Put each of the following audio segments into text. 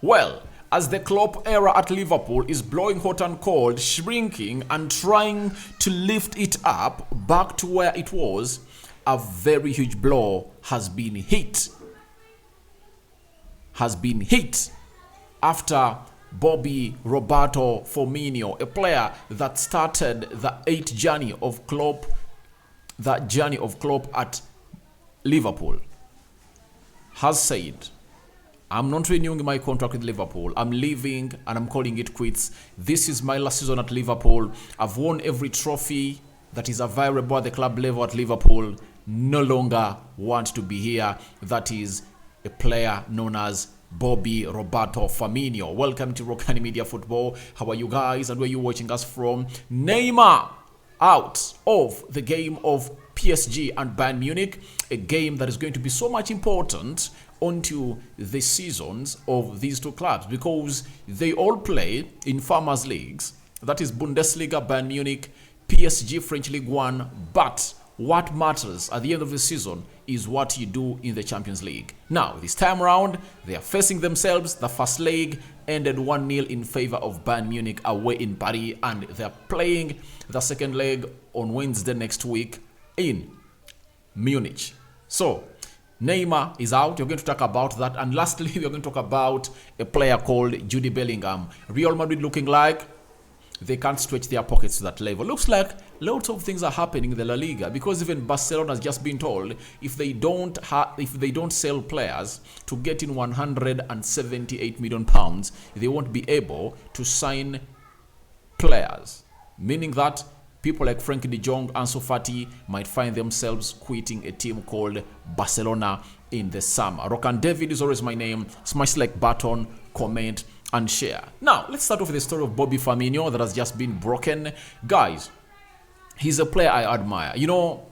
Well, as the Klopp era at Liverpool is blowing hot and cold, shrinking and trying to lift it up back to where it was, a very huge blow has been hit. After Bobby Roberto Firmino, a player that started the journey of Klopp at Liverpool, has said, I'm not renewing my contract with Liverpool. I'm leaving and I'm calling it quits. This is my last season at Liverpool. I've won every trophy that is available at the club level at Liverpool. No longer want to be here. That is a player known as Bobby Roberto Firmino. Welcome to Rokani Media Football. How are you guys and where are you watching us from? Neymar out of the game of PSG and Bayern Munich, a game that is going to be so much important onto the seasons of these two clubs because they all play in farmers leagues. That is Bundesliga, Bayern Munich, PSG, French League One. But what matters at the end of the season is what you do in the Champions League. Now, this time around, they are facing themselves. The first leg ended 1-0 in favor of Bayern Munich away in Paris, and they're playing the second leg on Wednesday next week in Munich. So, Neymar is out. You're going to talk about that. And lastly, we're going to talk about a player called Jude Bellingham. Real Madrid looking like they can't stretch their pockets to that level. Looks like lots of things are happening in the La Liga because even Barcelona has just been told if they don't sell players to get in 178 million pounds, they won't be able to sign players. Meaning that people like Frankie de Jong, Ansu Fati might find themselves quitting a team called Barcelona in the summer. Rokani David is always my name. Smash the like button, comment, and share. Now, let's start off with the story of Bobby Firmino that has just been broken. Guys, he's a player I admire. You know,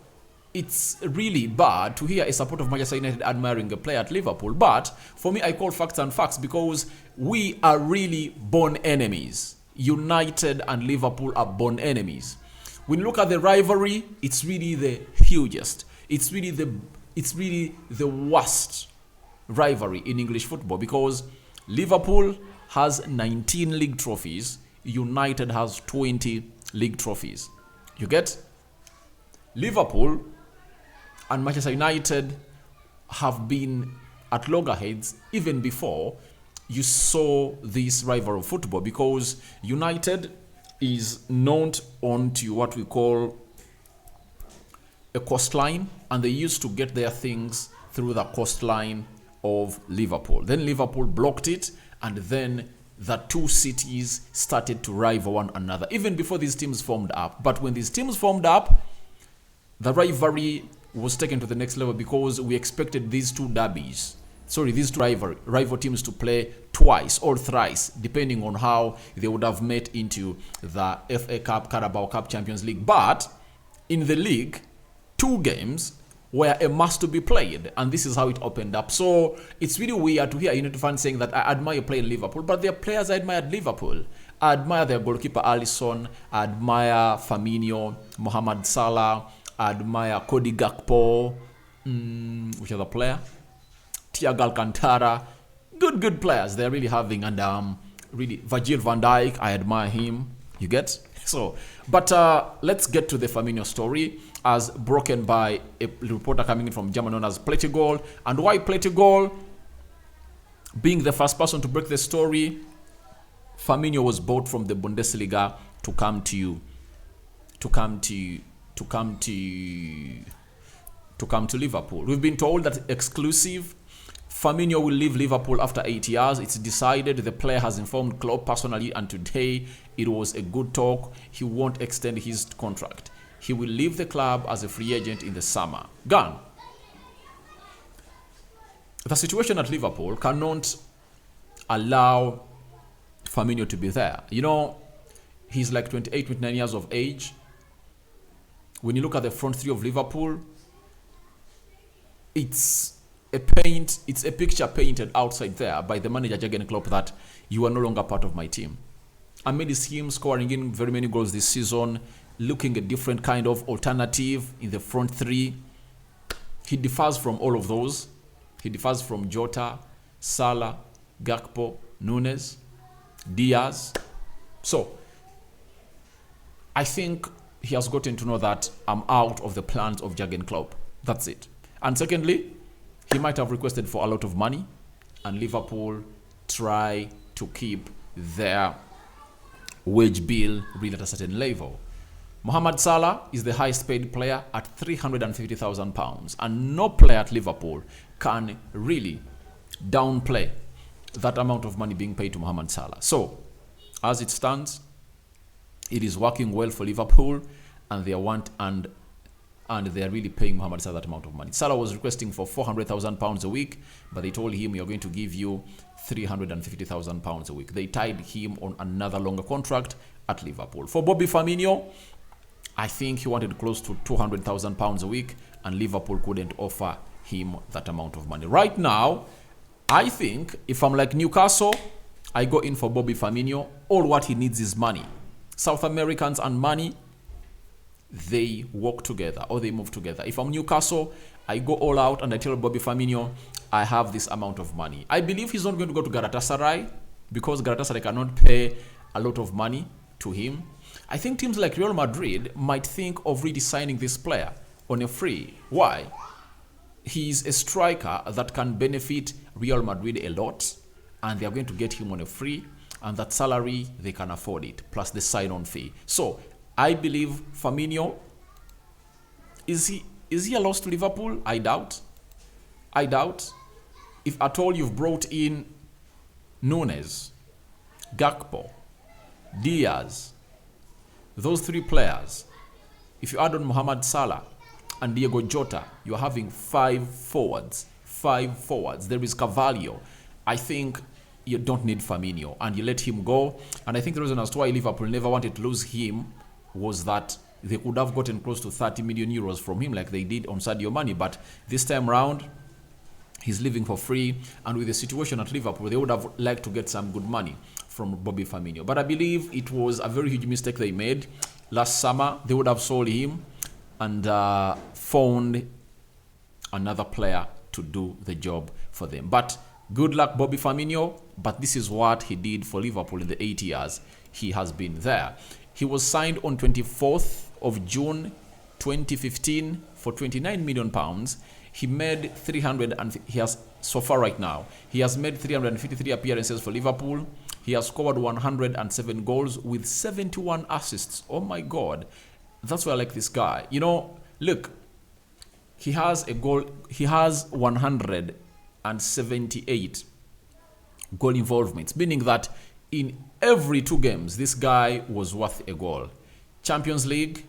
it's really bad to hear a supporter of Manchester United admiring a player at Liverpool. But for me, I call facts and facts because we are really born enemies. United and Liverpool are born enemies. When you look at the rivalry, it's really the hugest. It's really the worst rivalry in English football because Liverpool has 19 league trophies. United has 20 league trophies. You get? Liverpool and Manchester United have been at loggerheads even before you saw this rivalry of football because United is known onto what we call a coastline, and they used to get their things through the coastline of Liverpool. Then Liverpool blocked it, and then the two cities started to rival one another, even before these teams formed up. But when these teams formed up, the rivalry was taken to the next level because we expected these two rival teams to play twice or thrice, depending on how they would have met into the FA Cup, Carabao Cup, Champions League. But in the league, 2 games were a must to be played, and this is how it opened up. So it's really weird to hear United fans saying that I admire playing Liverpool, but there are players I admire at Liverpool. I admire their goalkeeper Alisson, I admire Firmino, Mohamed Salah, I admire Cody Gakpo, which other player? Thiago Alcantara, good players they're really having, and really Virgil van Dijk, I admire him. You get? So, but let's get to the Firmino story as broken by a reporter coming in from Germany known as Plättigol. And why Plättigol? Being the first person to break the story, Firmino was bought from the Bundesliga to come to Liverpool. We've been told that exclusive Firmino will leave Liverpool after 8 years. It's decided. The player has informed Klopp personally, and today it was a good talk. He won't extend his contract. He will leave the club as a free agent in the summer. Gone. The situation at Liverpool cannot allow Firmino to be there. You know, he's like 28, 29 years of age. When you look at the front three of Liverpool, it's a picture painted outside there by the manager Jurgen Klopp that you are no longer part of my team. Amidst him scoring in very many goals this season, looking a different kind of alternative in the front three, he differs from all of those. He differs from Jota, Salah, Gakpo, Nunes, Diaz. So I think he has gotten to know that I'm out of the plans of Jurgen Klopp. That's it. And secondly, he might have requested for a lot of money, and Liverpool try to keep their wage bill really at a certain level. Mohamed Salah is the highest paid player at £350,000, and no player at Liverpool can really downplay that amount of money being paid to Mohamed Salah. So, as it stands, it is working well for Liverpool, and they are really paying Mohamed Salah that amount of money. Salah was requesting for £400,000 a week, but they told him, "You're going to give you £350,000 a week." They tied him on another longer contract at Liverpool. For Bobby Firmino, I think he wanted close to £200,000 a week, and Liverpool couldn't offer him that amount of money. Right now, I think if I'm like Newcastle, I go in for Bobby Firmino. All what he needs is money. South Americans and money, they work together or they move together. If I'm Newcastle, I go all out and I tell Bobby Firmino, I have this amount of money. I believe he's not going to go to Galatasaray because Galatasaray cannot pay a lot of money to him. I think teams like Real Madrid might think of really signing this player on a free. Why? He's a striker that can benefit Real Madrid a lot, and they are going to get him on a free, and that salary, they can afford it, plus the sign-on fee. So I believe Firmino, is he a loss to Liverpool? I doubt. If at all you've brought in Nunes, Gakpo, Diaz, those three players, if you add on Mohamed Salah and Diego Jota, you're having five forwards. There is Carvalho. I think you don't need Firmino, and you let him go. And I think the reason as to why Liverpool never wanted to lose him was that they could have gotten close to 30 million euros from him like they did on Sadio Mane. But this time round, he's leaving for free. And with the situation at Liverpool, they would have liked to get some good money from Bobby Firmino. But I believe it was a very huge mistake they made. Last summer, they would have sold him and found another player to do the job for them. But good luck, Bobby Firmino. But this is what he did for Liverpool in the 8 years he has been there. He was signed on 24th of June 2015 for £29 million. He made so far right now, he has made 353 appearances for Liverpool. He has scored 107 goals with 71 assists. Oh my God. That's why I like this guy. You know, look, he has 178 goal involvements, meaning that in every 2 games, this guy was worth a goal. Champions League,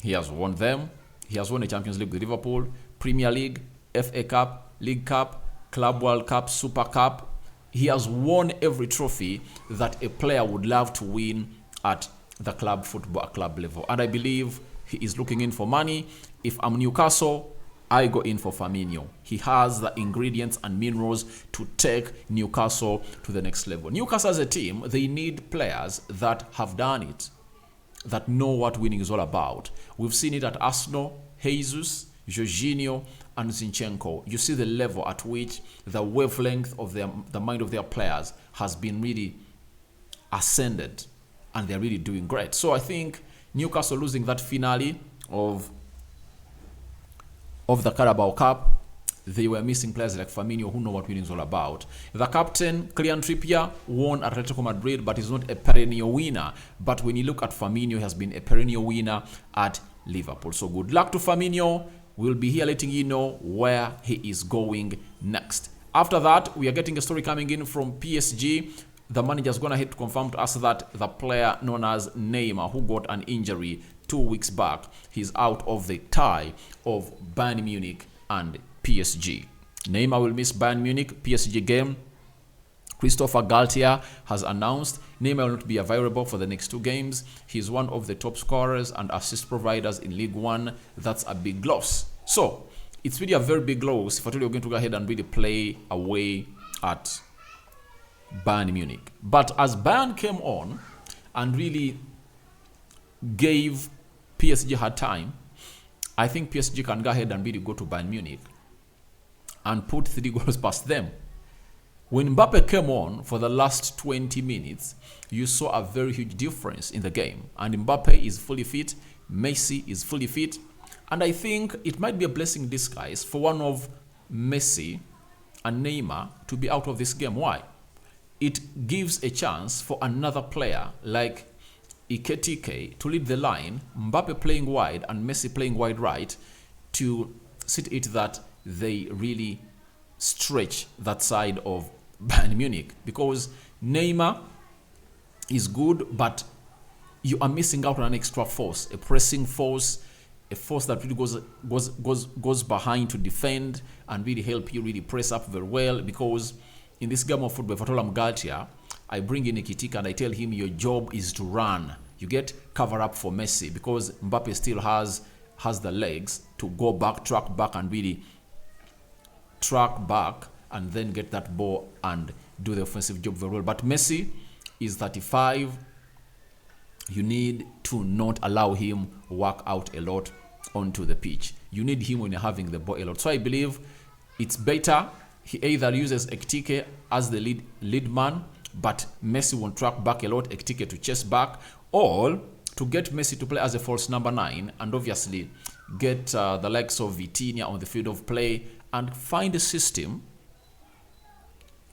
he has won them. He has won a Champions League with Liverpool, Premier League, FA Cup, League Cup, Club World Cup, Super Cup. He has won every trophy that a player would love to win at the club football club level. And I believe he is looking in for money. If I'm Newcastle, I go in for Firmino. He has the ingredients and minerals to take Newcastle to the next level. Newcastle as a team, they need players that have done it, that know what winning is all about. We've seen it at Arsenal, Jesus, Jorginho, and Zinchenko. You see the level at which the wavelength of the mind of their players has been really ascended, and they're really doing great. So I think Newcastle losing that finale of the Carabao Cup, they were missing players like Firmino who know what winning is all about. The captain, Kylian Trippier, won at Atletico Madrid, but is not a perennial winner. But when you look at Firmino, he has been a perennial winner at Liverpool. So good luck to Firmino. We'll be here letting you know where he is going next. After that, we are getting a story coming in from PSG. The manager's gone ahead to confirm to us that the player known as Neymar, who got an injury 2 weeks back, he's out of the tie of Bayern Munich and PSG. Neymar will miss Bayern Munich PSG game. Christopher Galtier has announced Neymar will not be available for the next 2 games. He's one of the top scorers and assist providers in League One. That's a big loss. So it's really a very big loss if at all you're going to go ahead and really play away at Bayern Munich. But as Bayern came on and really gave PSG hard time, I think PSG can go ahead and really go to Bayern Munich and put 3 goals past them. When Mbappe came on for the last 20 minutes, you saw a very huge difference in the game. And Mbappe is fully fit, Messi is fully fit, and I think it might be a blessing in disguise for one of Messi and Neymar to be out of this game. Why? It gives a chance for another player like Ekitike to lead the line, Mbappe playing wide and Messi playing wide right, to see it that they really stretch that side of Bayern Munich, because Neymar is good, but you are missing out on an extra force, a pressing force, a force that really goes behind to defend and really help you really press up very well. Because in this game of football, if at all I'm Galtia, I bring in Ekitike and I tell him your job is to run. You get cover up for Messi, because Mbappe still has the legs to go back, track back, and really track back and then get that ball and do the offensive job very well. But Messi is 35. You need to not allow him work out a lot onto the pitch. You need him when you're having the ball a lot. So I believe it's better he either uses Ekitike as the lead man, but Messi won't track back a lot, Ekitike to chase back, or to get Messi to play as a false number 9, and obviously get the likes of Vitinha on the field of play and find a system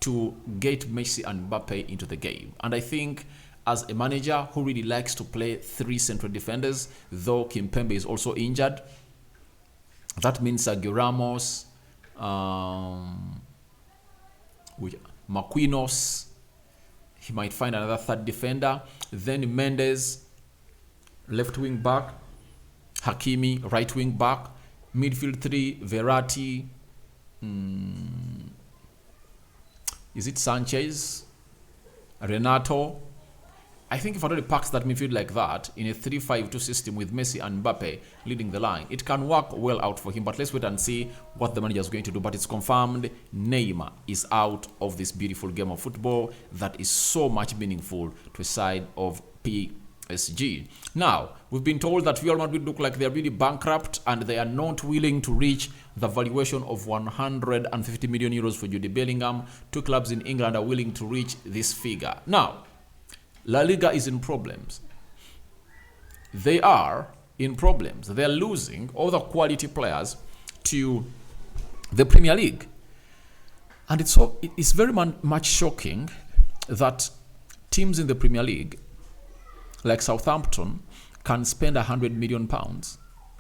to get Messi and Mbappe into the game. And I think as a manager who really likes to play 3 central defenders, though Kimpembe is also injured, that means Sergio Ramos, Marquinhos, he might find another 3rd defender, then Mendes, left wing back, Hakimi, right wing back, midfield 3, Verratti, is it Sanchez, Renato? I think if Adori packs that midfield like that in a 3-5-2 system with Messi and Mbappe leading the line, it can work well out for him. But let's wait and see what the manager is going to do. But it's confirmed Neymar is out of this beautiful game of football that is so much meaningful to a side of PSG. Now, we've been told that Real Madrid look like they're really bankrupt and they are not willing to reach the valuation of 150 million euros for Jude Bellingham. 2 clubs in England are willing to reach this figure. Now, La Liga is in problems. They are in problems. They are losing all the quality players to the Premier League. And it's very much shocking that teams in the Premier League, like Southampton, can spend £100 million.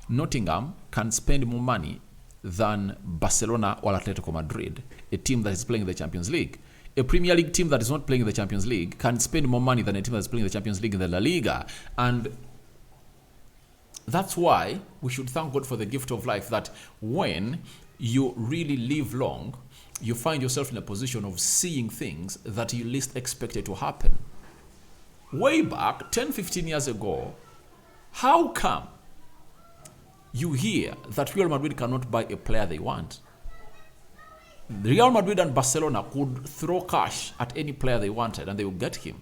Nottingham can spend more money than Barcelona or Atletico Madrid, a team that is playing in the Champions League. A Premier League team that is not playing in the Champions League can spend more money than a team that is playing in the Champions League in the La Liga. And that's why we should thank God for the gift of life, that when you really live long, you find yourself in a position of seeing things that you least expected to happen. Way back, 10-15 years ago, how come you hear that Real Madrid cannot buy a player they want? Real Madrid and Barcelona could throw cash at any player they wanted and they would get him.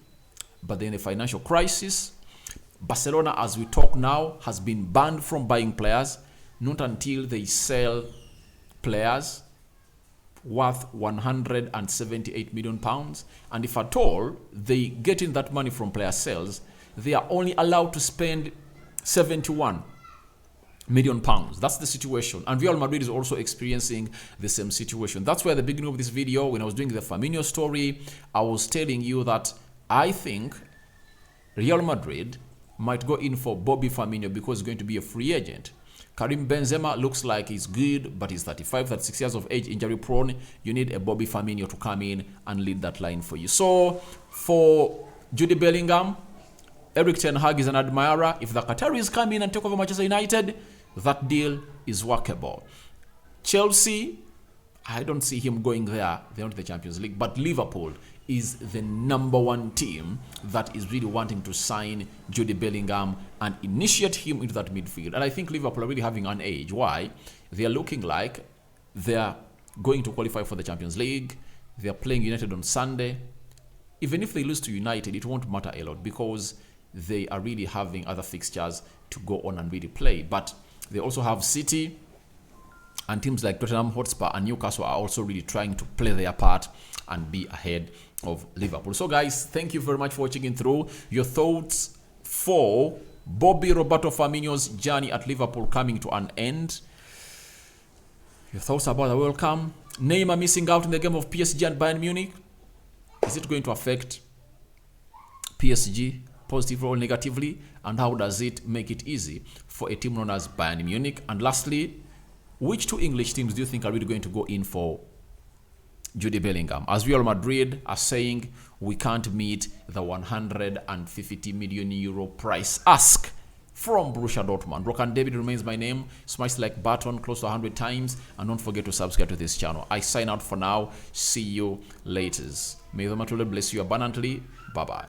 But then the financial crisis, Barcelona, as we talk now, has been banned from buying players, not until they sell players worth £178 million. And if at all they get in that money from player sales, they are only allowed to spend £71 million. That's the situation. And Real Madrid is also experiencing the same situation. That's why at the beginning of this video, when I was doing the Firmino story, I was telling you that I think Real Madrid might go in for Bobby Firmino because he's going to be a free agent. Karim Benzema looks like he's good, but he's 35, 36 years of age, injury prone. You need a Bobby Firmino to come in and lead that line for you. So for Jude Bellingham, Eric Ten Hag is an admirer. If the Qataris come in and take over Manchester United, that deal is workable. Chelsea, I don't see him going there. They're not the Champions League. But Liverpool is the #1 team that is really wanting to sign Jude Bellingham and initiate him into that midfield. And I think Liverpool are really having an edge. Why? They are looking like they're going to qualify for the Champions League. They're playing United on Sunday. Even if they lose to United, it won't matter a lot because they are really having other fixtures to go on and really play. But they also have City And teams like Tottenham Hotspur and Newcastle are also really trying to play their part and be ahead of Liverpool. So guys, thank you very much for watching in through. Your thoughts for Bobby Roberto Firmino's journey at Liverpool coming to an end. Your thoughts about the World Cup. Neymar missing out in the game of PSG and Bayern Munich. Is it going to affect PSG positively or negatively? And how does it make it easy for a team known as Bayern Munich? And lastly, which two English teams do you think are really going to go in for Jude Bellingham? As Real Madrid are saying, we can't meet the 150 million euro price ask from Borussia Dortmund. Rokani David remains my name. Smash the like button close to 100 times. And don't forget to subscribe to this channel. I sign out for now. See you later. May the Lord bless you abundantly. Bye-bye.